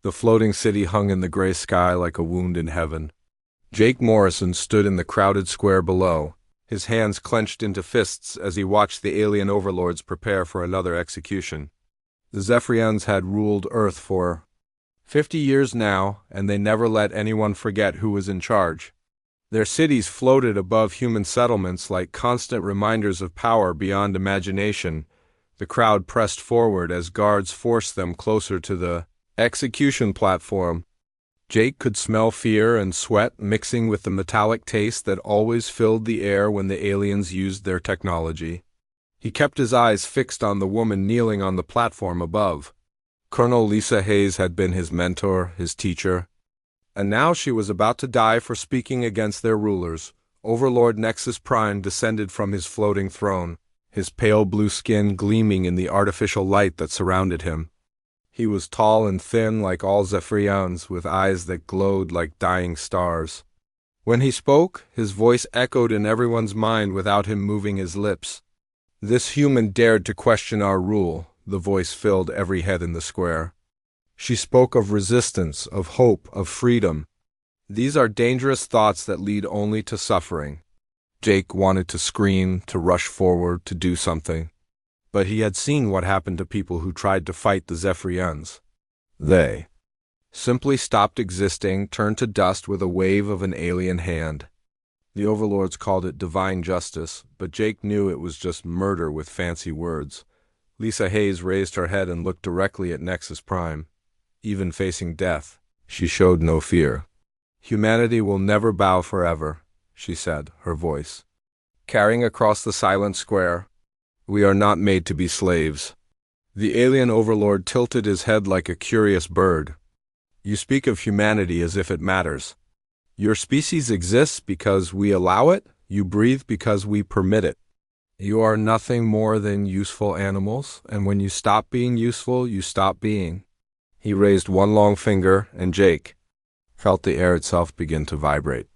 The floating city hung in the gray sky like a wound in heaven. Jake Morrison stood in the crowded square below, his hands clenched into fists as he watched the alien overlords prepare for another execution. The Zephyrians had ruled Earth for 50 years now, and they never let anyone forget who was in charge. Their cities floated above human settlements like constant reminders of power beyond imagination. The crowd pressed forward as guards forced them closer to the execution platform. Jake could smell fear and sweat mixing with the metallic taste that always filled the air when the aliens used their technology. He kept his eyes fixed on the woman kneeling on the platform above. Colonel Lisa Hayes had been his mentor, his teacher, and now she was about to die for speaking against their rulers. Overlord Nexus Prime descended from his floating throne, his pale blue skin gleaming in the artificial light that surrounded him. He was tall and thin like all Zephyrians, with eyes that glowed like dying stars. When he spoke, his voice echoed in everyone's mind without him moving his lips. "This human dared to question our rule," the voice filled every head in the square. She spoke of resistance, of hope, of freedom. These are dangerous thoughts that lead only to suffering. Jake wanted to scream, to rush forward, to do something. But he had seen what happened to people who tried to fight the Zephyrians. They simply stopped existing, turned to dust with a wave of an alien hand. The overlords called it divine justice, but Jake knew it was just murder with fancy words. Lisa Hayes raised her head and looked directly at Nexus Prime. Even facing death, she showed no fear. "Humanity will never bow forever," she said, her voice carrying across the silent square. "We are not made to be slaves." The alien overlord tilted his head like a curious bird. "You speak of humanity as if it matters. Your species exists because we allow it, you breathe because we permit it. You are nothing more than useful animals, and when you stop being useful, you stop being." He raised one long finger, and Jake felt the air itself begin to vibrate.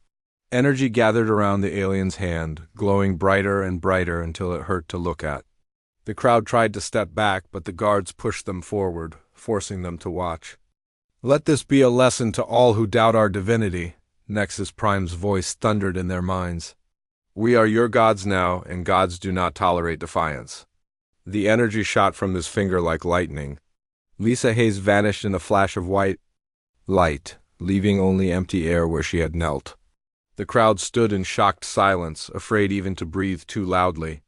Energy gathered around the alien's hand, glowing brighter and brighter until it hurt to look at. The crowd tried to step back, but the guards pushed them forward, forcing them to watch. "Let this be a lesson to all who doubt our divinity," Nexus Prime's voice thundered in their minds. "We are your gods now, and gods do not tolerate defiance." The energy shot from his finger like lightning. Lisa Hayes vanished in a flash of white light, leaving only empty air where she had knelt. The crowd stood in shocked silence, afraid even to breathe too loudly.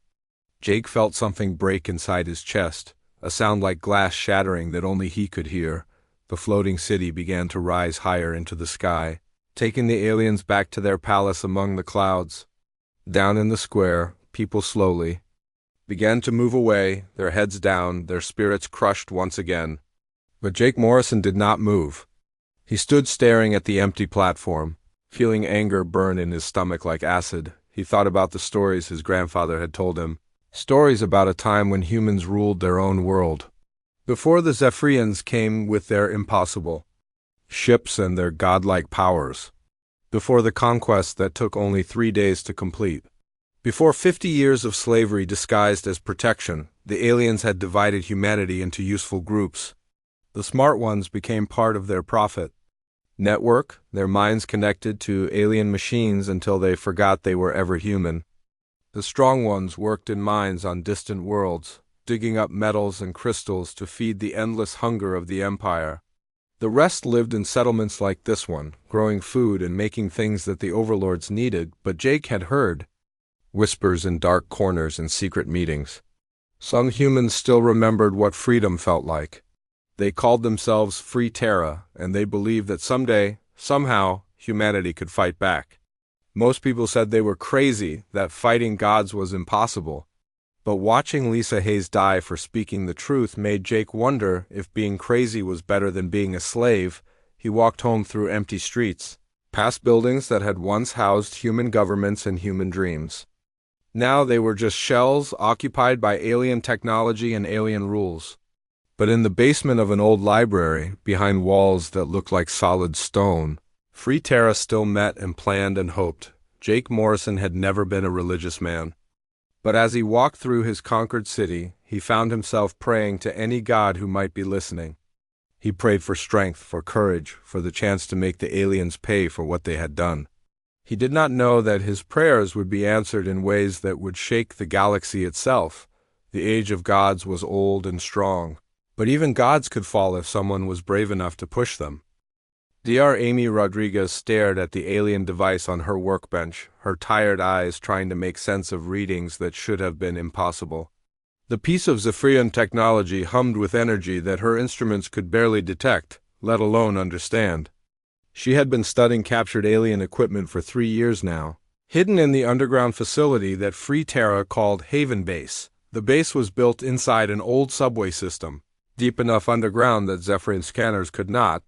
Jake felt something break inside his chest, a sound like glass shattering that only he could hear. The floating city began to rise higher into the sky, taking the aliens back to their palace among the clouds. Down in the square, people slowly began to move away, their heads down, their spirits crushed once again. But Jake Morrison did not move. He stood staring at the empty platform, feeling anger burn in his stomach like acid. He thought about the stories his grandfather had told him, stories about a time when humans ruled their own world. Before the Zephyrians came with their impossible ships and their godlike powers. Before the conquest that took only 3 days to complete. Before 50 years of slavery disguised as protection, the aliens had divided humanity into useful groups. The smart ones became part of their profit network, their minds connected to alien machines until they forgot they were ever human. The strong ones worked in mines on distant worlds, digging up metals and crystals to feed the endless hunger of the empire. The rest lived in settlements like this one, growing food and making things that the overlords needed, but Jake had heard whispers in dark corners and secret meetings. Some humans still remembered what freedom felt like. They called themselves Free Terra, and they believed that someday, somehow, humanity could fight back. Most people said they were crazy, that fighting gods was impossible. But watching Lisa Hayes die for speaking the truth made Jake wonder if being crazy was better than being a slave. He walked home through empty streets, past buildings that had once housed human governments and human dreams. Now they were just shells occupied by alien technology and alien rules. But in the basement of an old library, behind walls that looked like solid stone, Free Terra still met and planned and hoped. Jake Morrison had never been a religious man. But as he walked through his conquered city, he found himself praying to any god who might be listening. He prayed for strength, for courage, for the chance to make the aliens pay for what they had done. He did not know that his prayers would be answered in ways that would shake the galaxy itself. The age of gods was old and strong, but even gods could fall if someone was brave enough to push them. Dr. Amy Rodriguez stared at the alien device on her workbench, her tired eyes trying to make sense of readings that should have been impossible. The piece of Zephyrian technology hummed with energy that her instruments could barely detect, let alone understand. She had been studying captured alien equipment for 3 years now, hidden in the underground facility that Free Terra called Haven Base. The base was built inside an old subway system, deep enough underground that Zephyrian scanners could not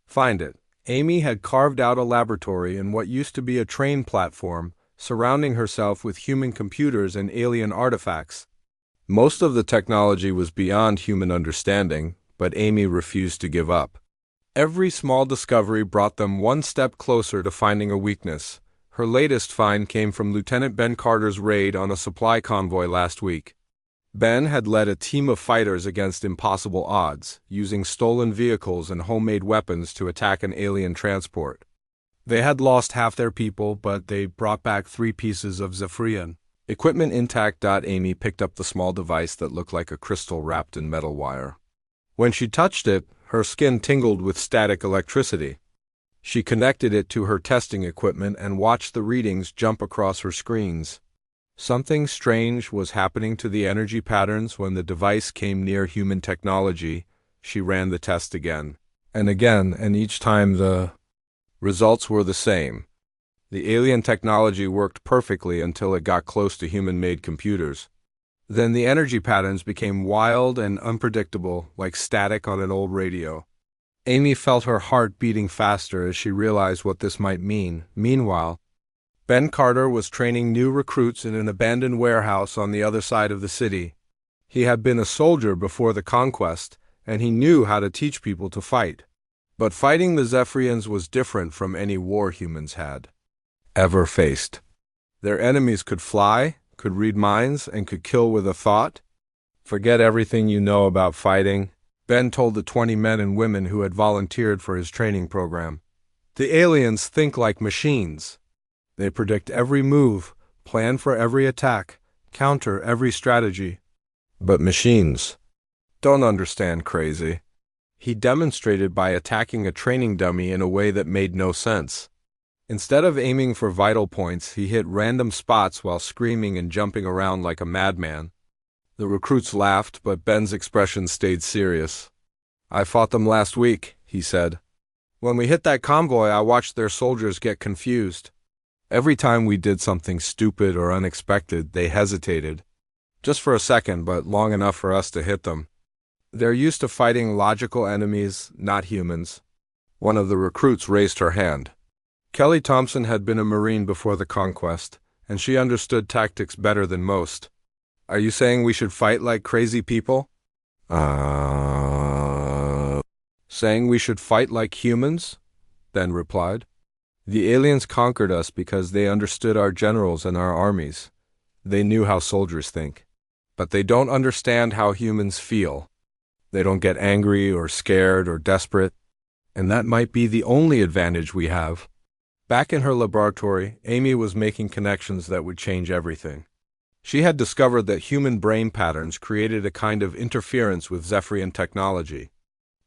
find it. Amy had carved out a laboratory in what used to be a train platform, surrounding herself with human computers and alien artifacts. Most of the technology was beyond human understanding, but Amy refused to give up. Every small discovery brought them one step closer to finding a weakness. Her latest find came from Lieutenant Ben Carter's raid on a supply convoy last week. Ben had led a team of fighters against impossible odds, using stolen vehicles and homemade weapons to attack an alien transport. They had lost half their people, but they brought back 3 pieces of Zephyrian equipment intact. Amy picked up the small device that looked like a crystal wrapped in metal wire. When she touched it, her skin tingled with static electricity. She connected it to her testing equipment and watched the readings jump across her screens. Something strange was happening to the energy patterns when the device came near human technology. She ran the test again, and each time the results were the same. The alien technology worked perfectly until it got close to human-made computers. Then the energy patterns became wild and unpredictable, like static on an old radio. Amy felt her heart beating faster as she realized what this might mean. Meanwhile, Ben Carter was training new recruits in an abandoned warehouse on the other side of the city. He had been a soldier before the conquest, and he knew how to teach people to fight. But fighting the Zephyrians was different from any war humans had ever faced. Their enemies could fly, could read minds, and could kill with a thought. Forget everything you know about fighting, Ben told the 20 men and women who had volunteered for his training program. The aliens think like machines. They predict every move, plan for every attack, counter every strategy. But machines don't understand crazy. He demonstrated by attacking a training dummy in a way that made no sense. Instead of aiming for vital points, he hit random spots while screaming and jumping around like a madman. The recruits laughed, but Ben's expression stayed serious. "I fought them last week," he said. "When we hit that convoy, I watched their soldiers get confused. Every time we did something stupid or unexpected, they hesitated. Just for a second, but long enough for us to hit them. They're used to fighting logical enemies, not humans." One of the recruits raised her hand. Kelly Thompson had been a Marine before the conquest, and she understood tactics better than most. "Are you saying we should fight like crazy people?" Saying we should fight like humans?" Ben replied. "The aliens conquered us because they understood our generals and our armies. They knew how soldiers think. But they don't understand how humans feel. They don't get angry or scared or desperate. And that might be the only advantage we have." Back in her laboratory, Amy was making connections that would change everything. She had discovered that human brain patterns created a kind of interference with Zephyrian technology.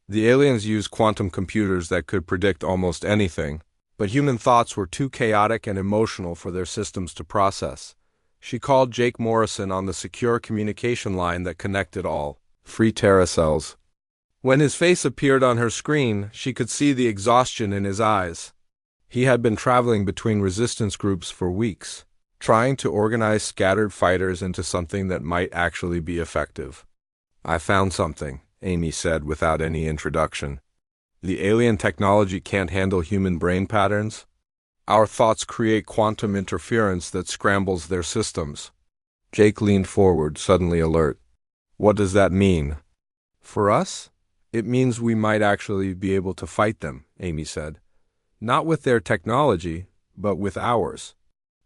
The aliens used quantum computers that could predict almost anything, but human thoughts were too chaotic and emotional for their systems to process. She called Jake Morrison on the secure communication line that connected all Free Terra cells. When his face appeared on her screen, she could see the exhaustion in his eyes. He had been traveling between resistance groups for weeks, trying to organize scattered fighters into something that might actually be effective. "I found something," Amy said without any introduction. "The alien technology can't handle human brain patterns. Our thoughts create quantum interference that scrambles their systems." Jake leaned forward, suddenly alert. "What does that mean?" "For us, it means we might actually be able to fight them," Amy said. "Not with their technology, but with ours.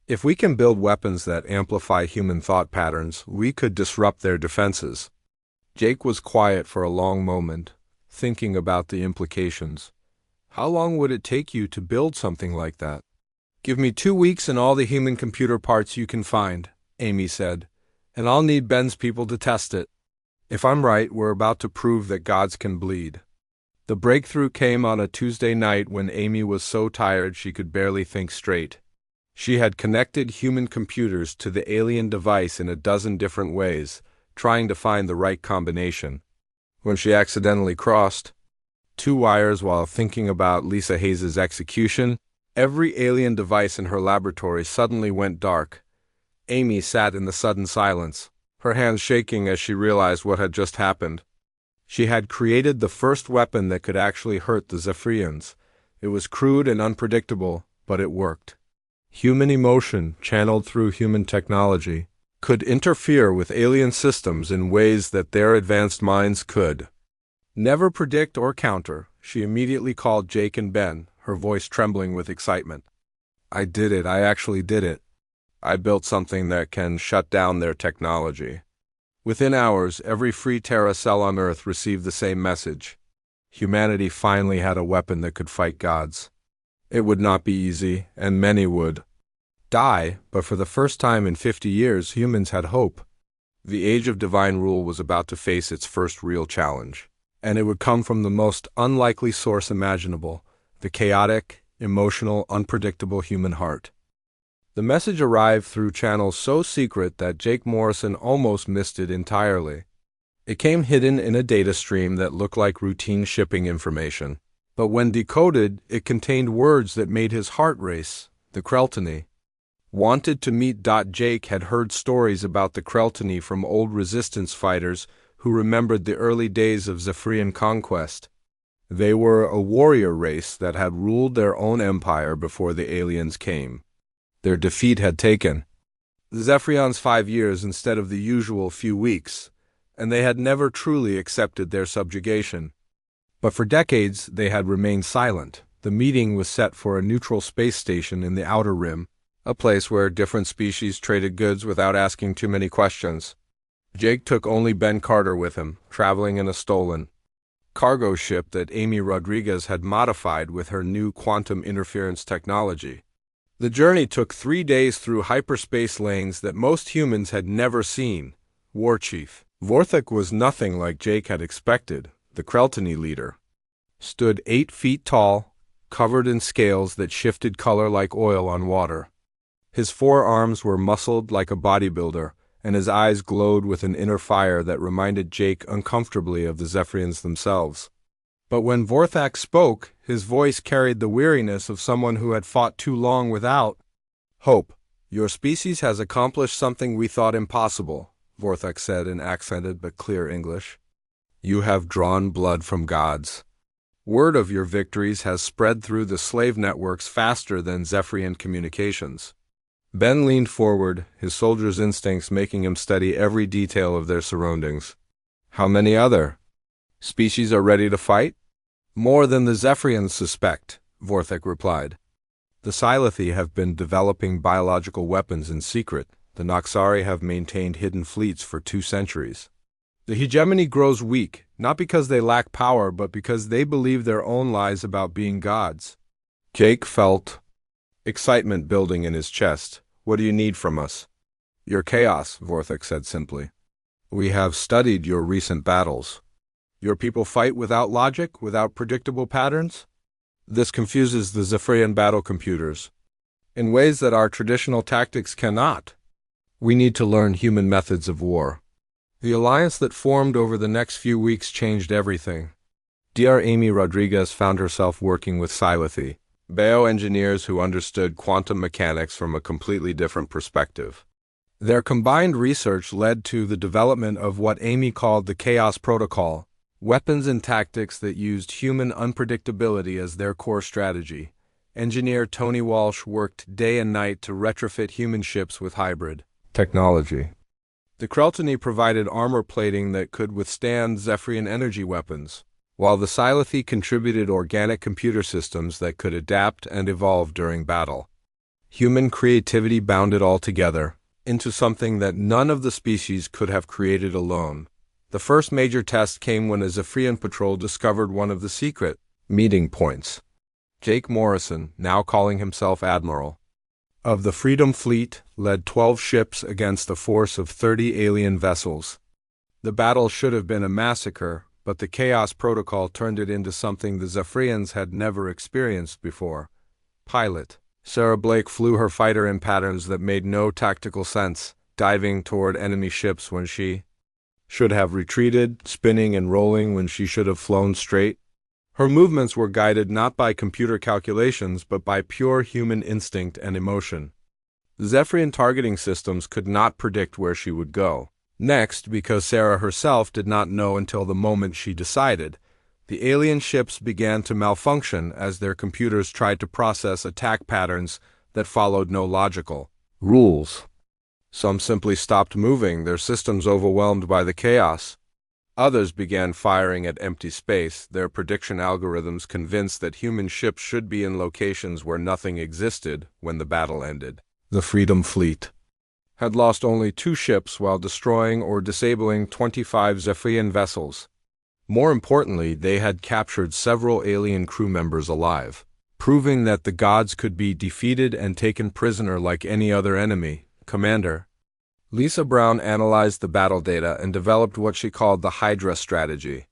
If we can build weapons that amplify human thought patterns, we could disrupt their defenses." Jake was quiet for a long moment, thinking about the implications. How long would it take you to build something like that? Give me 2 weeks and all the human computer parts you can find, Amy said, and I'll need Ben's people to test it. If I'm right, we're about to prove that gods can bleed. The breakthrough came on a Tuesday night when Amy was so tired she could barely think straight. She had connected human computers to the alien device in a dozen different ways, trying to find the right combination. When she accidentally crossed 2 wires while thinking about Lisa Hayes' execution, every alien device in her laboratory suddenly went dark. Amy sat in the sudden silence, her hands shaking as she realized what had just happened. She had created the first weapon that could actually hurt the Zephyrians. It was crude and unpredictable, but it worked. Human emotion, channeled through human technology, could interfere with alien systems in ways that their advanced minds could never predict or counter. She immediately called Jake and Ben, her voice trembling with excitement. I did it. I actually did it. I built something that can shut down their technology. Within hours, every free Terra cell on Earth received the same message. Humanity finally had a weapon that could fight gods. It would not be easy, and many would die, but for the first time in 50 years, humans had hope. The age of divine rule was about to face its first real challenge, and it would come from the most unlikely source imaginable, the chaotic, emotional, unpredictable human heart. The message arrived through channels so secret that Jake Morrison almost missed it entirely. It came hidden in a data stream that looked like routine shipping information. But when decoded, it contained words that made his heart race. The Kreltany. Wanted to meet. Jake had heard stories about the Kreltany from old resistance fighters who remembered the early days of Zephyrian conquest. They were a warrior race that had ruled their own empire before the aliens came. Their defeat had taken the Zephyrians 5 years instead of the usual few weeks, and they had never truly accepted their subjugation. But for decades, they had remained silent. The meeting was set for a neutral space station in the Outer Rim, a place where different species traded goods without asking too many questions. Jake took only Ben Carter with him, traveling in a stolen cargo ship that Amy Rodriguez had modified with her new quantum interference technology. The journey took 3 days through hyperspace lanes that most humans had never seen. War Chief Vorthak was nothing like Jake had expected. The Kreltany leader stood 8 feet tall, covered in scales that shifted color like oil on water. His forearms were muscled like a bodybuilder, and his eyes glowed with an inner fire that reminded Jake uncomfortably of the Zephyrians themselves. But when Vorthak spoke, his voice carried the weariness of someone who had fought too long without hope. Your species has accomplished something we thought impossible, Vorthak said in accented but clear English. You have drawn blood from gods. Word of your victories has spread through the slave networks faster than Zephyrian communications. Ben leaned forward, his soldier's instincts making him study every detail of their surroundings. How many other species are ready to fight? More than the Zephyrians suspect, Vorthak replied. The Scyllathi have been developing biological weapons in secret. The Noxari have maintained hidden fleets for 2 centuries. The hegemony grows weak, not because they lack power, but because they believe their own lies about being gods. Jake felt excitement building in his chest. What do you need from us? Your chaos, Vorthak said simply. We have studied your recent battles. Your people fight without logic, without predictable patterns? This confuses the Zephyrian battle computers in ways that our traditional tactics cannot. We need to learn human methods of war. The alliance that formed over the next few weeks changed everything. Dr. Amy Rodriguez found herself working with Scyllathi, bioengineers who understood quantum mechanics from a completely different perspective. Their combined research led to the development of what Amy called the Chaos Protocol, weapons and tactics that used human unpredictability as their core strategy. Engineer Tony Walsh worked day and night to retrofit human ships with hybrid technology. The Kreltany provided armor plating that could withstand Zephyrian energy weapons, while the Scyllathi contributed organic computer systems that could adapt and evolve during battle. Human creativity bound it all together into something that none of the species could have created alone. The first major test came when a Zephyrian patrol discovered one of the secret meeting points. Jake Morrison, now calling himself Admiral of the Freedom Fleet, led 12 ships against a force of 30 alien vessels. The battle should have been a massacre, but the Chaos Protocol turned it into something the Zephyrians had never experienced before. Pilot Sarah Blake flew her fighter in patterns that made no tactical sense, diving toward enemy ships when she should have retreated, spinning and rolling when she should have flown straight. Her movements were guided not by computer calculations but by pure human instinct and emotion. The Zephyrian targeting systems could not predict where she would go. Next, because Sarah herself did not know until the moment she decided, the alien ships began to malfunction as their computers tried to process attack patterns that followed no logical rules. Some simply stopped moving, their systems overwhelmed by the chaos. Others began firing at empty space, their prediction algorithms convinced that human ships should be in locations where nothing existed when the battle ended. The Freedom Fleet had lost only 2 ships while destroying or disabling 25 Zephyrian vessels. More importantly, they had captured several alien crew members alive, proving that the gods could be defeated and taken prisoner like any other enemy. Commander Lisa Brown analyzed the battle data and developed what she called the Hydra strategy.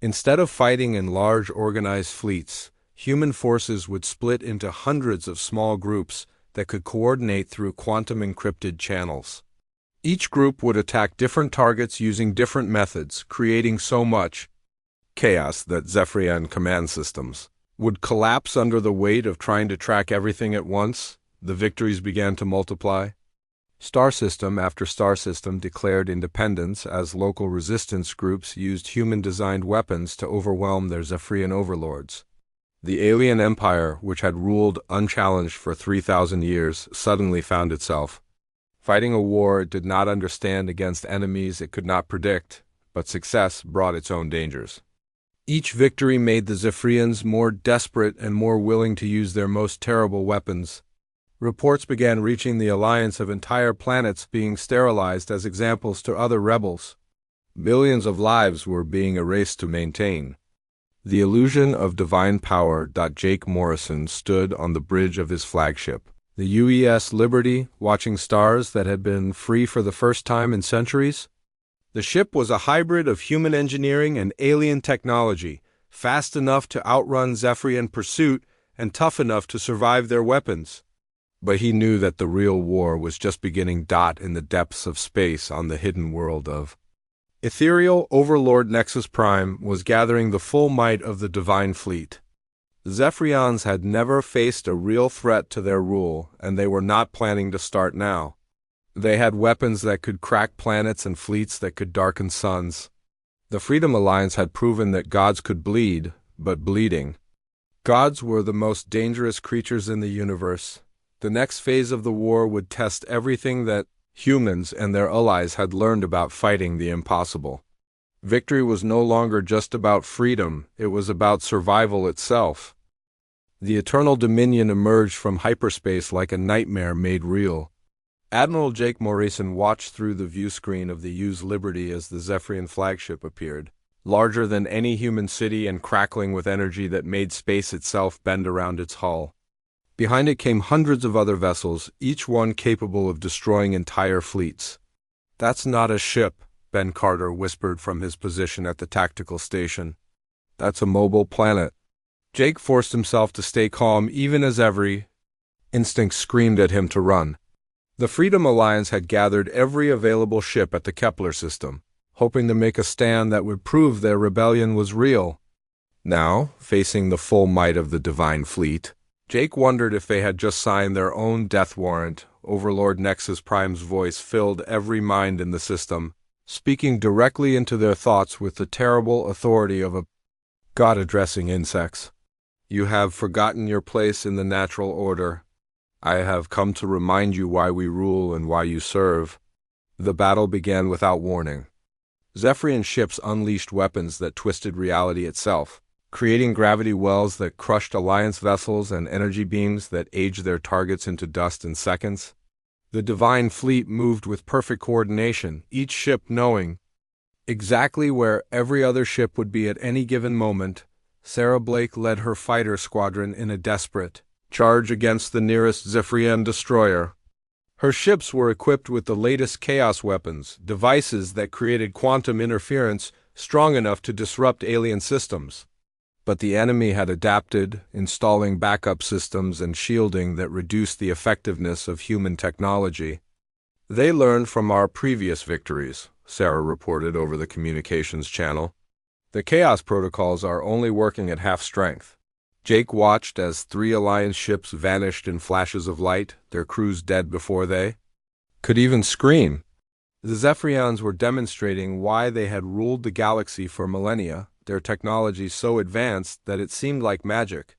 Instead of fighting in large organized fleets, human forces would split into hundreds of small groups that could coordinate through quantum-encrypted channels. Each group would attack different targets using different methods, creating so much chaos that Zephyrian command systems would collapse under the weight of trying to track everything at once. The victories began to multiply. Star system after star system declared independence as local resistance groups used human-designed weapons to overwhelm their Zephyrian overlords. The alien empire, which had ruled unchallenged for 3,000 years, suddenly found itself fighting a war it did not understand against enemies it could not predict, but success brought its own dangers. Each victory made the Zephyrians more desperate and more willing to use their most terrible weapons. Reports began reaching the alliance of entire planets being sterilized as examples to other rebels. Millions of lives were being erased to maintain the illusion of divine power. Jake Morrison stood on the bridge of his flagship, the UES Liberty, watching stars that had been free for the first time in centuries. The ship was a hybrid of human engineering and alien technology, fast enough to outrun Zephyrian pursuit and tough enough to survive their weapons. But he knew that the real war was just beginning. In the depths of space on the hidden world of ethereal, Overlord Nexus Prime was gathering the full might of the Divine Fleet. The Zephyrians had never faced a real threat to their rule, and they were not planning to start now. They had weapons that could crack planets and fleets that could darken suns. The Freedom Alliance had proven that gods could bleed, but bleeding gods were the most dangerous creatures in the universe. The next phase of the war would test everything that humans and their allies had learned about fighting the impossible. Victory was no longer just about freedom, it was about survival itself. The Eternal Dominion emerged from hyperspace like a nightmare made real. Admiral Jake Morrison watched through the view screen of the UES Liberty as the Zephyrian flagship appeared, larger than any human city and crackling with energy that made space itself bend around its hull. Behind it came hundreds of other vessels, each one capable of destroying entire fleets. "That's not a ship," Ben Carter whispered from his position at the tactical station. "That's a mobile planet." Jake forced himself to stay calm even as every instinct screamed at him to run. The Freedom Alliance had gathered every available ship at the Kepler system, hoping to make a stand that would prove their rebellion was real. Now, facing the full might of the Divine Fleet, Jake wondered if they had just signed their own death warrant. Overlord Nexus Prime's voice filled every mind in the system, speaking directly into their thoughts with the terrible authority of a god addressing insects. "You have forgotten your place in the natural order. I have come to remind you why we rule and why you serve." The battle began without warning. Zephyrian ships unleashed weapons that twisted reality itself, creating gravity wells that crushed Alliance vessels and energy beams that aged their targets into dust in seconds. The Divine Fleet moved with perfect coordination, each ship knowing Exactly where every other ship would be at any given moment, Sarah Blake led her fighter squadron in a desperate charge against the nearest Zephyrian destroyer. Her ships were equipped with the latest chaos weapons, devices that created quantum interference strong enough to disrupt alien systems. But the enemy had adapted, installing backup systems and shielding that reduced the effectiveness of human technology. "They learned from our previous victories," Sarah reported over the communications channel. "The Chaos protocols are only working at half strength." Jake watched as 3 Alliance ships vanished in flashes of light, their crews dead before they could even scream. The Zephyrians were demonstrating why they had ruled the galaxy for millennia, their technology so advanced that it seemed like magic.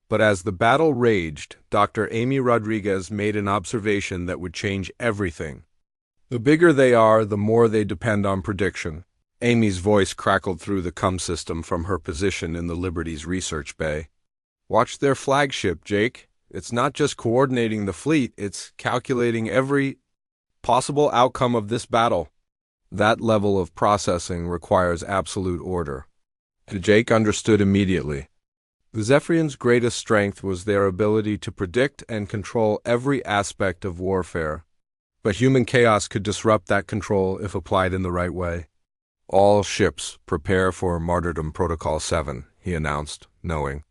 But as the battle raged, Dr. Amy Rodriguez made an observation that would change everything. "The bigger they are, the more they depend on prediction." Amy's voice crackled through the comm system from her position in the Liberty's research bay. "Watch their flagship, Jake. It's not just coordinating the fleet, it's calculating every possible outcome of this battle." That level of processing requires absolute order. Jake understood immediately. The Zephyrians' greatest strength was their ability to predict and control every aspect of warfare. But human chaos could disrupt that control if applied in the right way. "All ships prepare for Martyrdom Protocol 7, he announced, knowing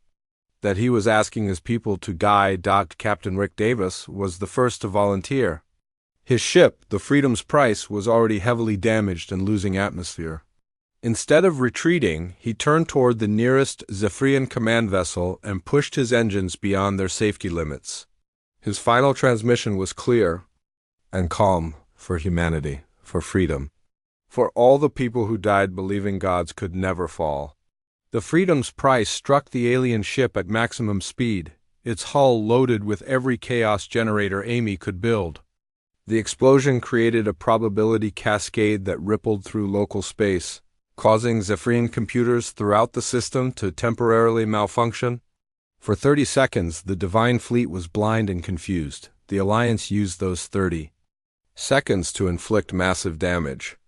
that he was asking his people to guide. Captain Rick Davis was the first to volunteer. His ship, the Freedom's Price, was already heavily damaged and losing atmosphere. Instead of retreating, he turned toward the nearest Zephyrian command vessel and pushed his engines beyond their safety limits. His final transmission was clear and calm: for humanity, for freedom, for all the people who died believing gods could never fall. The Freedom's Price struck the alien ship at maximum speed, its hull loaded with every chaos generator Amy could build. The explosion created a probability cascade that rippled through local space, causing Zephyrian computers throughout the system to temporarily malfunction. For 30 seconds, the Divine Fleet was blind and confused. The Alliance used those 30 seconds to inflict massive damage.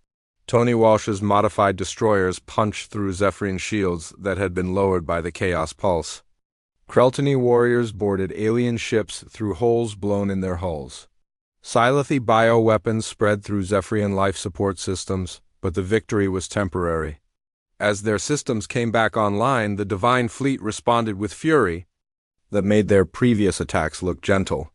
Tony Walsh's modified destroyers punched through Zephyrian shields that had been lowered by the Chaos Pulse. Kreltany warriors boarded alien ships through holes blown in their hulls. Silithy bioweapons spread through Zephyrian life support systems, but the victory was temporary. As their systems came back online, the Divine Fleet responded with fury that made their previous attacks look gentle.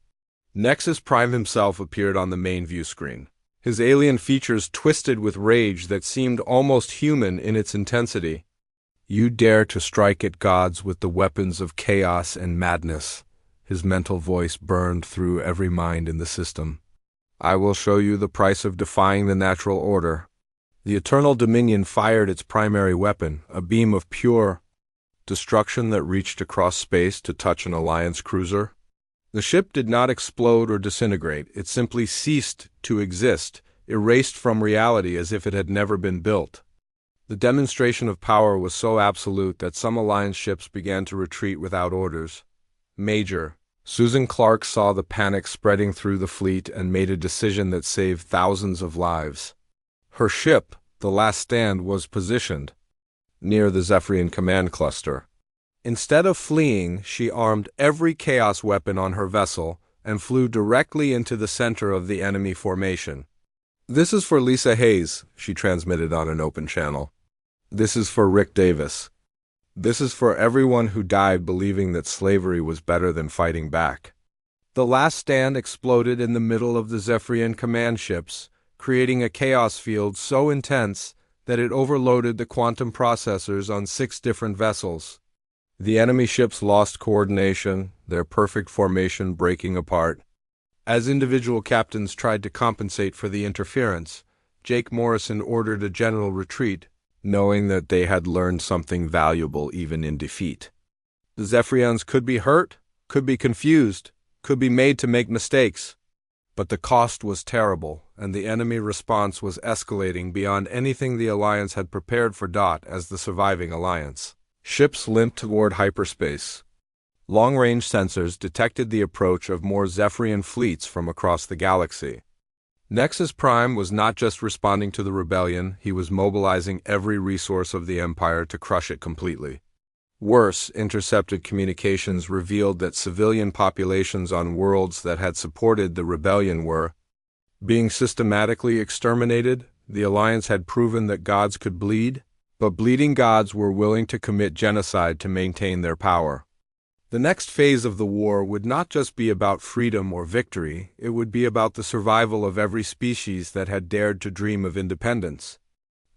Nexus Prime himself appeared on the main view screen, his alien features twisted with rage that seemed almost human in its intensity. "You dare to strike at gods with the weapons of chaos and madness." His mental voice burned through every mind in the system. "I will show you the price of defying the natural order." The Eternal Dominion fired its primary weapon, a beam of pure destruction that reached across space to touch an Alliance cruiser. The ship did not explode or disintegrate, it simply ceased to exist, erased from reality as if it had never been built. The demonstration of power was so absolute that some Alliance ships began to retreat without orders. Major Susan Clark saw the panic spreading through the fleet and made a decision that saved thousands of lives. Her ship, the Last Stand, was positioned near the Zephyrian command cluster. Instead of fleeing, she armed every chaos weapon on her vessel and flew directly into the center of the enemy formation. "This is for Lisa Hayes," she transmitted on an open channel. "This is for Rick Davis. This is for everyone who died believing that slavery was better than fighting back." The Last Stand exploded in the middle of the Zephyrian command ships, creating a chaos field so intense that it overloaded the quantum processors on 6 different vessels. The enemy ships lost coordination, their perfect formation breaking apart. As individual captains tried to compensate for the interference, Jake Morrison ordered a general retreat, knowing that they had learned something valuable even in defeat. The Zephyrians could be hurt, could be confused, could be made to make mistakes. But the cost was terrible, and the enemy response was escalating beyond anything the Alliance had prepared for. As the surviving Alliance ships limped toward hyperspace, long-range sensors detected the approach of more Zephyrian fleets from across the galaxy. Nexus Prime was not just responding to the rebellion, he was mobilizing every resource of the Empire to crush it completely. Worse, intercepted communications revealed that civilian populations on worlds that had supported the rebellion were being systematically exterminated. The Alliance had proven that gods could bleed, but bleeding gods were willing to commit genocide to maintain their power. The next phase of the war would not just be about freedom or victory, it would be about the survival of every species that had dared to dream of independence.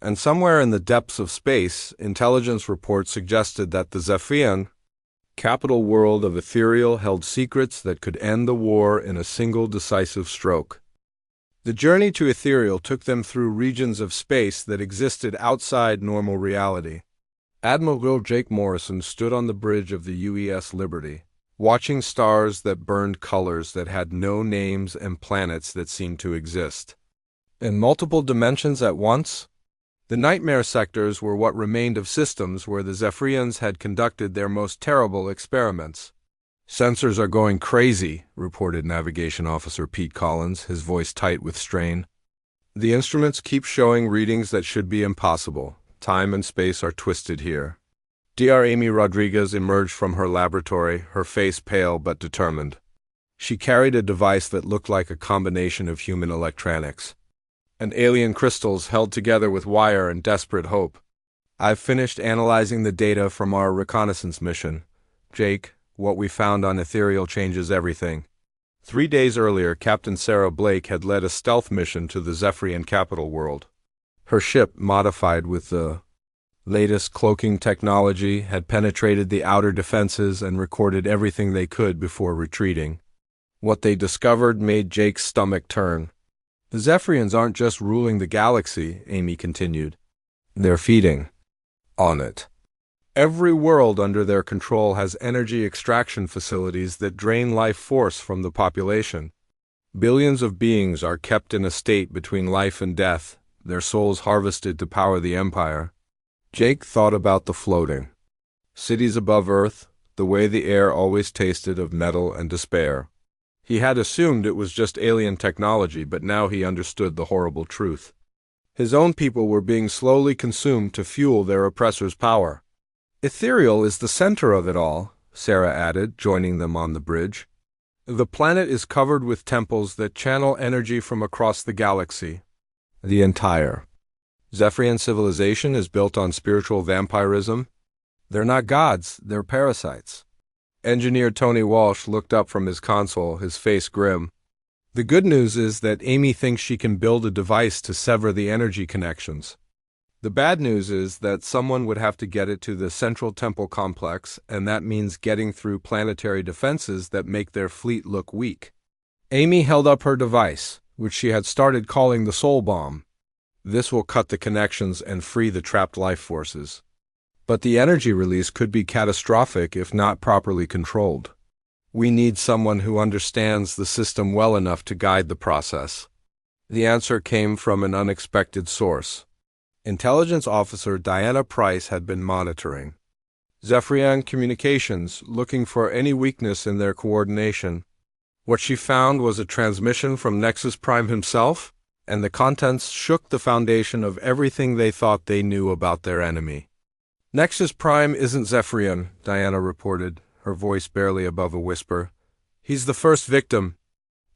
And somewhere in the depths of space, intelligence reports suggested that the Zephyrian, capital world of Ethereal, held secrets that could end the war in a single decisive stroke. The journey to Ethereal took them through regions of space that existed outside normal reality. Admiral Jake Morrison stood on the bridge of the UES Liberty, watching stars that burned colors that had no names and planets that seemed to exist in multiple dimensions at once. The nightmare sectors were what remained of systems where the Zephyrians had conducted their most terrible experiments. "Sensors are going crazy," reported Navigation Officer Pete Collins, his voice tight with strain. "The instruments keep showing readings that should be impossible. Time and space are twisted here." Dr. Amy Rodriguez emerged from her laboratory, her face pale but determined. She carried a device that looked like a combination of human electronics and alien crystals held together with wire and desperate hope. "I've finished analyzing the data from our reconnaissance mission. Jake, what we found on Ethereal changes everything." 3 days earlier, Captain Sarah Blake had led a stealth mission to the Zephyrian capital world. Her ship, modified with the latest cloaking technology, had penetrated the outer defenses and recorded everything they could before retreating. What they discovered made Jake's stomach turn. "The Zephyrians aren't just ruling the galaxy," Amy continued. "They're feeding on it. Every world under their control has energy extraction facilities that drain life force from the population. Billions of beings are kept in a state between life and death, their souls harvested to power the Empire." Jake thought about the floating cities above Earth, the way the air always tasted of metal and despair. He had assumed it was just alien technology, but now he understood the horrible truth. His own people were being slowly consumed to fuel their oppressors' power. "Ethereal is the center of it all," Sarah added, joining them on the bridge. "The planet is covered with temples that channel energy from across the galaxy. The entire Zephyrian civilization is built on spiritual vampirism. They're not gods, they're parasites." Engineer Tony Walsh looked up from his console, his face grim. "The good news is that Amy thinks she can build a device to sever the energy connections. The bad news is that someone would have to get it to the central temple complex, and that means getting through planetary defenses that make their fleet look weak." Amy held up her device, which she had started calling the Soul Bomb. "This will cut the connections and free the trapped life forces. But the energy release could be catastrophic if not properly controlled. We need someone who understands the system well enough to guide the process." The answer came from an unexpected source. Intelligence Officer Diana Price had been monitoring Zephyrian communications, looking for any weakness in their coordination. What she found was a transmission from Nexus Prime himself, and the contents shook the foundation of everything they thought they knew about their enemy. "Nexus Prime isn't Zephyrian," Diana reported, her voice barely above a whisper. "He's the first victim."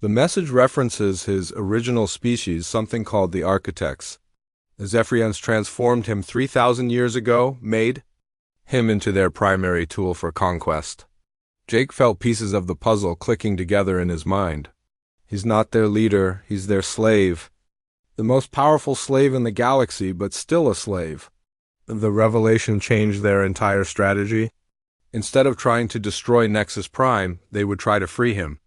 The message references his original species, something called the Architects. The Zephyrians transformed him 3,000 years ago, made him into their primary tool for conquest. Jake felt pieces of the puzzle clicking together in his mind. He's not their leader, he's their slave. The most powerful slave in the galaxy, but still a slave. The revelation changed their entire strategy. Instead of trying to destroy Nexus Prime, they would try to free him.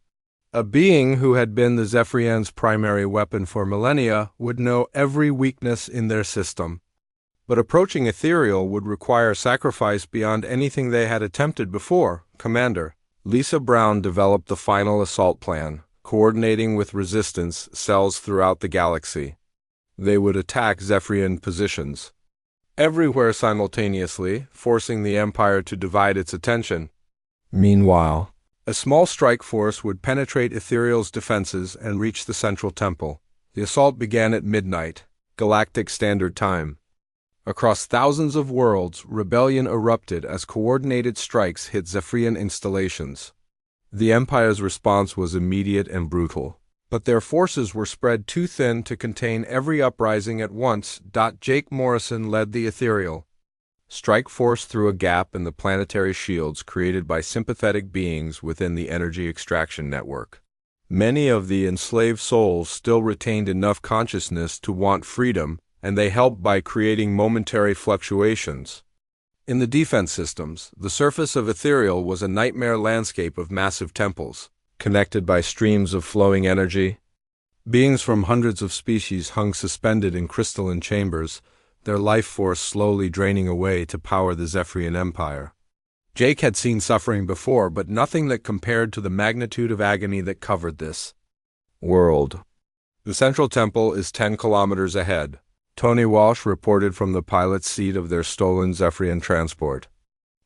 A being who had been the Zephyrians' primary weapon for millennia would know every weakness in their system. But approaching Ethereal would require sacrifice beyond anything they had attempted before. Commander Lisa Brown developed the final assault plan, coordinating with resistance cells throughout the galaxy. They would attack Zephyrian positions everywhere simultaneously, forcing the Empire to divide its attention. Meanwhile, a small strike force would penetrate Ethereal's defenses and reach the central temple. The assault began at midnight, Galactic Standard Time. Across thousands of worlds, rebellion erupted as coordinated strikes hit Zephyrian installations. The Empire's response was immediate and brutal, but their forces were spread too thin to contain every uprising at once. Jake Morrison led the Ethereal strike force through a gap in the planetary shields created by sympathetic beings within the energy extraction network. Many of the enslaved souls still retained enough consciousness to want freedom, and they helped by creating momentary fluctuations. In the defense systems, the surface of Ethereal was a nightmare landscape of massive temples, connected by streams of flowing energy. Beings from hundreds of species hung suspended in crystalline chambers, their life force slowly draining away to power the Zephyrian Empire. Jake had seen suffering before, but nothing that compared to the magnitude of agony that covered this world. The central temple is 10 kilometers ahead, Tony Walsh reported from the pilot's seat of their stolen Zephyrian transport.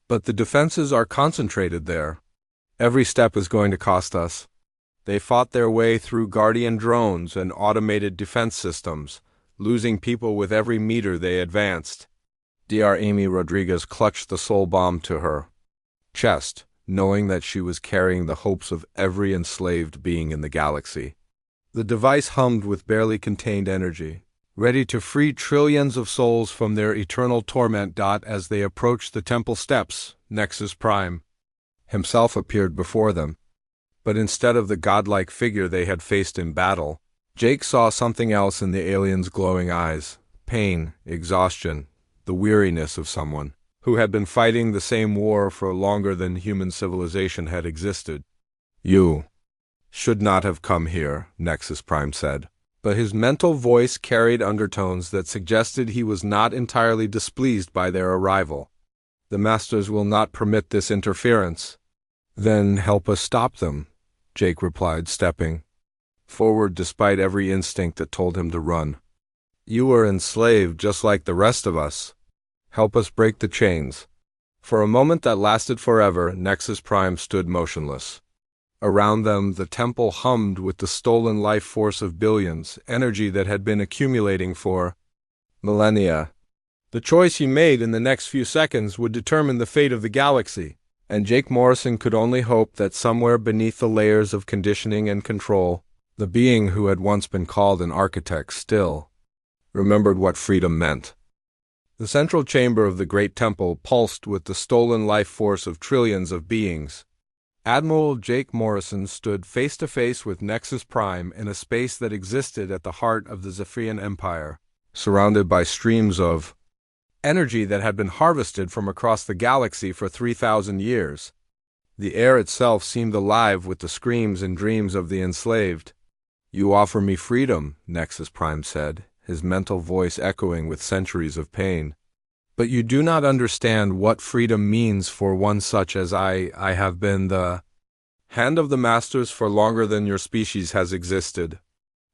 But the defenses are concentrated there. Every step is going to cost us. They fought their way through Guardian drones and automated defense systems, losing people with every meter they advanced. Dr. Amy Rodriguez clutched the soul bomb to her chest, knowing that she was carrying the hopes of every enslaved being in the galaxy. The device hummed with barely contained energy, ready to free trillions of souls from their eternal torment. As they approached the temple steps, Nexus Prime himself appeared before them. But instead of the godlike figure they had faced in battle, Jake saw something else in the alien's glowing eyes: pain, exhaustion, the weariness of someone who had been fighting the same war for longer than human civilization had existed. "You should not have come here," Nexus Prime said, but his mental voice carried undertones that suggested he was not entirely displeased by their arrival. "The Masters will not permit this interference." "Then help us stop them," Jake replied, stepping forward despite every instinct that told him to run. "You were enslaved just like the rest of us. Help us break the chains." For a moment that lasted forever, Nexus Prime stood motionless. Around them, the temple hummed with the stolen life force of billions, energy that had been accumulating for millennia. The choice he made in the next few seconds would determine the fate of the galaxy, and Jake Morrison could only hope that somewhere beneath the layers of conditioning and control, the being who had once been called an architect still remembered what freedom meant. The central chamber of the great temple pulsed with the stolen life force of trillions of beings. Admiral Jake Morrison stood face to face with Nexus Prime in a space that existed at the heart of the Zephyrian Empire, surrounded by streams of energy that had been harvested from across the galaxy for 3,000 years. The air itself seemed alive with the screams and dreams of the enslaved. "You offer me freedom," Nexus Prime said, his mental voice echoing with centuries of pain. "But you do not understand what freedom means for one such as I. I have been the hand of the Masters for longer than your species has existed.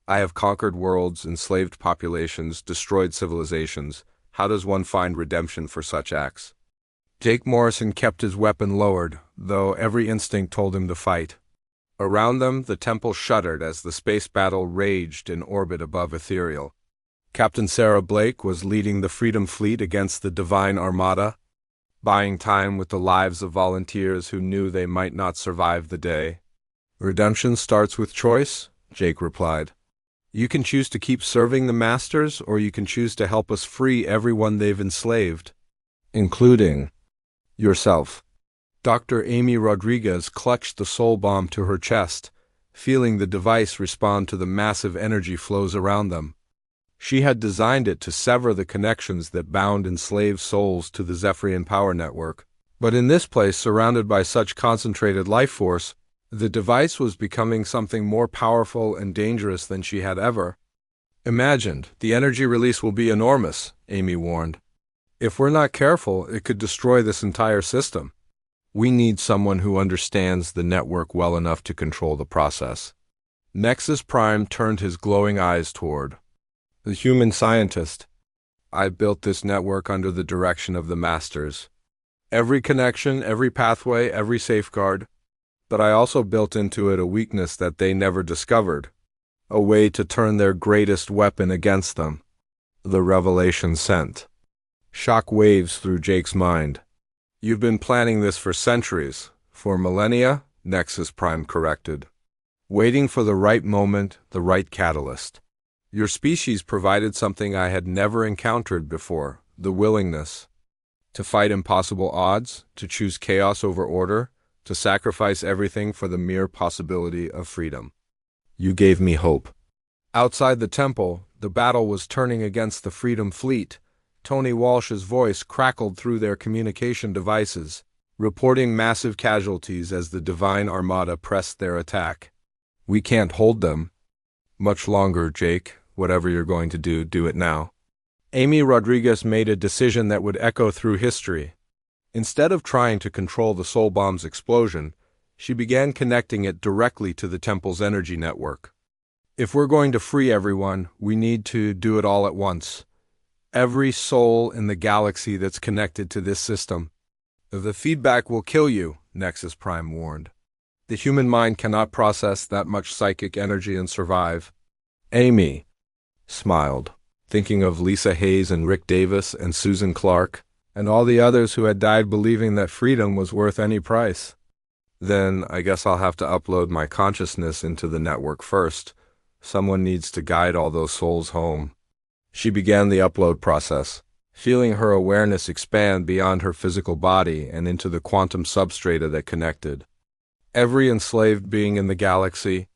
I have conquered worlds, enslaved populations, destroyed civilizations. How does one find redemption for such acts?" Jake Morrison kept his weapon lowered, though every instinct told him to fight. Around them, the temple shuddered as the space battle raged in orbit above Ethereal. Captain Sarah Blake was leading the Freedom Fleet against the Divine Armada, buying time with the lives of volunteers who knew they might not survive the day. "Redemption starts with choice," Jake replied. "You can choose to keep serving the Masters, or you can choose to help us free everyone they've enslaved, including yourself." Dr. Amy Rodriguez clutched the soul bomb to her chest, feeling the device respond to the massive energy flows around them. She had designed it to sever the connections that bound enslaved souls to the Zephyrian power network. But in this place, surrounded by such concentrated life force, the device was becoming something more powerful and dangerous than she had ever imagined. "The energy release will be enormous," Amy warned. "If we're not careful, it could destroy this entire system. We need someone who understands the network well enough to control the process." Nexus Prime turned his glowing eyes toward the human scientist. "I built this network under the direction of the Masters. Every connection, every pathway, every safeguard. But I also built into it a weakness that they never discovered: a way to turn their greatest weapon against them. The revelation sent shock waves through Jake's mind. You've been planning this for centuries, for millennia, Nexus Prime corrected. Waiting for the right moment, the right catalyst. Your species provided something I had never encountered before, the willingness. To fight impossible odds, to choose chaos over order, to sacrifice everything for the mere possibility of freedom. You gave me hope. Outside the temple, the battle was turning against the Freedom Fleet. Tony Walsh's voice crackled through their communication devices, reporting massive casualties as the Divine Armada pressed their attack. We can't hold them much longer, Jake. Whatever you're going to do, do it now. Amy Rodriguez made a decision that would echo through history. Instead of trying to control the Soul Bomb's explosion, she began connecting it directly to the temple's energy network. If we're going to free everyone, we need to do it all at once. Every soul in the galaxy that's connected to this system. The feedback will kill you, Nexus Prime warned. The human mind cannot process that much psychic energy and survive. Amy smiled, thinking of Lisa Hayes and Rick Davis and Susan Clark, and all the others who had died believing that freedom was worth any price. Then I guess I'll have to upload my consciousness into the network first. Someone needs to guide all those souls home. She began the upload process, feeling her awareness expand beyond her physical body and into the quantum substrata that connected. Every enslaved being in the galaxy,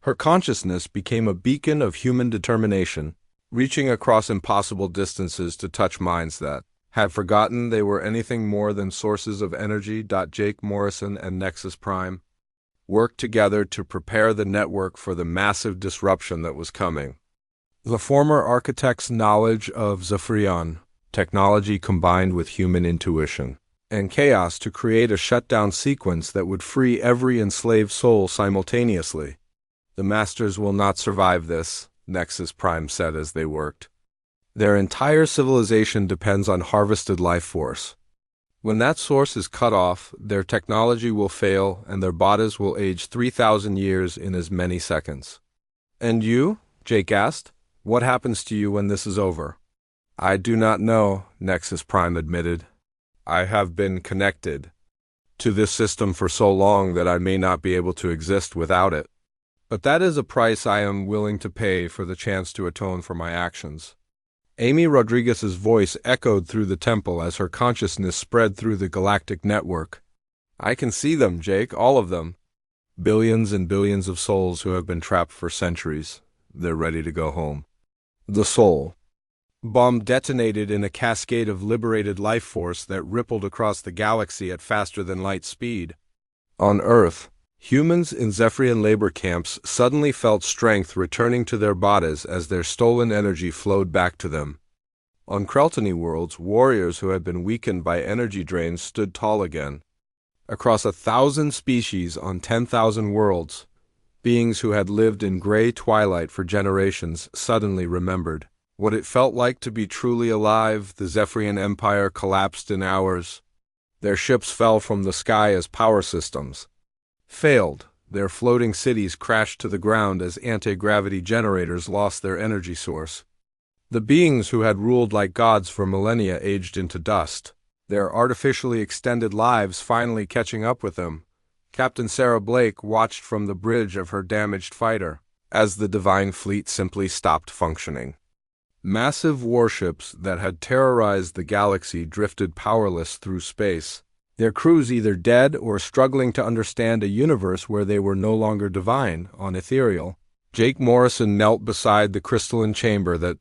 her consciousness became a beacon of human determination, reaching across impossible distances to touch minds that had forgotten they were anything more than sources of energy. Jake Morrison and Nexus Prime worked together to prepare the network for the massive disruption that was coming. The former architect's knowledge of Zephyrion, technology combined with human intuition, and chaos to create a shutdown sequence that would free every enslaved soul simultaneously. The Masters will not survive this, Nexus Prime said as they worked. Their entire civilization depends on harvested life force. When that source is cut off, their technology will fail and their bodies will age 3,000 years in as many seconds. And you? Jake asked. What happens to you when this is over? I do not know, Nexus Prime admitted. I have been connected to this system for so long that I may not be able to exist without it. But that is a price I am willing to pay for the chance to atone for my actions. Amy Rodriguez's voice echoed through the temple as her consciousness spread through the galactic network. I can see them, Jake, all of them. Billions and billions of souls who have been trapped for centuries. They're ready to go home. The Soul Bomb detonated in a cascade of liberated life force that rippled across the galaxy at faster than light speed. On Earth, humans in Zephyrian labor camps suddenly felt strength returning to their bodies as their stolen energy flowed back to them. On Kreltany worlds, warriors who had been weakened by energy drains stood tall again. Across 1,000 species on 10,000 worlds, beings who had lived in gray twilight for generations suddenly remembered what it felt like to be truly alive. The Zephyrian Empire collapsed in hours. Their ships fell from the sky as power systems failed. Their floating cities crashed to the ground as anti-gravity generators lost their energy source. The beings who had ruled like gods for millennia aged into dust, their artificially extended lives finally catching up with them. Captain Sarah Blake watched from the bridge of her damaged fighter as the Divine Fleet simply stopped functioning. Massive warships that had terrorized the galaxy drifted powerless through space, their crews either dead or struggling to understand a universe where they were no longer divine, on ethereal. Jake Morrison knelt beside the crystalline chamber that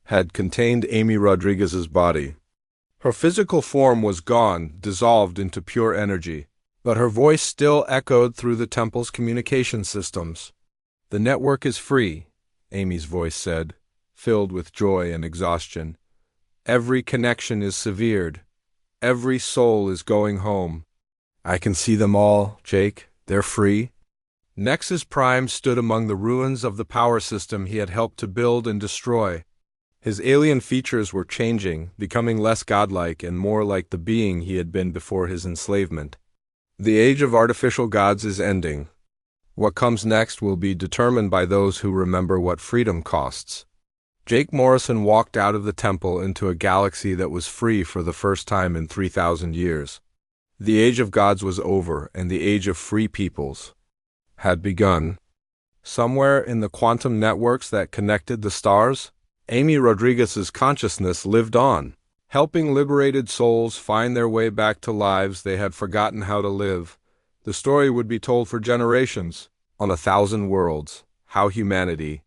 had contained Amy Rodriguez's body. Her physical form was gone, dissolved into pure energy, but her voice still echoed through the temple's communication systems. The network is free, Amy's voice said, filled with joy and exhaustion. Every connection is severed. Every soul is going home. I can see them all, Jake. They're free. Nexus Prime stood among the ruins of the power system he had helped to build and destroy. His alien features were changing, becoming less godlike and more like the being he had been before his enslavement. The age of artificial gods is ending. What comes next will be determined by those who remember what freedom costs. Jake Morrison walked out of the temple into a galaxy that was free for the first time in 3,000 years. The age of gods was over, and the age of free peoples had begun. Somewhere in the quantum networks that connected the stars, Amy Rodriguez's consciousness lived on, helping liberated souls find their way back to lives they had forgotten how to live. The story would be told for generations, on 1,000 worlds, how humanity,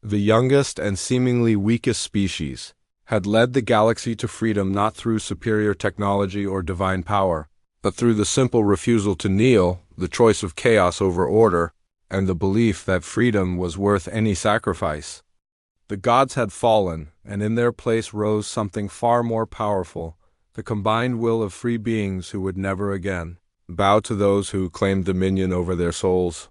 the youngest and seemingly weakest species, had led the galaxy to freedom not through superior technology or divine power, but through the simple refusal to kneel, the choice of chaos over order, and the belief that freedom was worth any sacrifice. The gods had fallen, and in their place rose something far more powerful, the combined will of free beings who would never again bow to those who claimed dominion over their souls.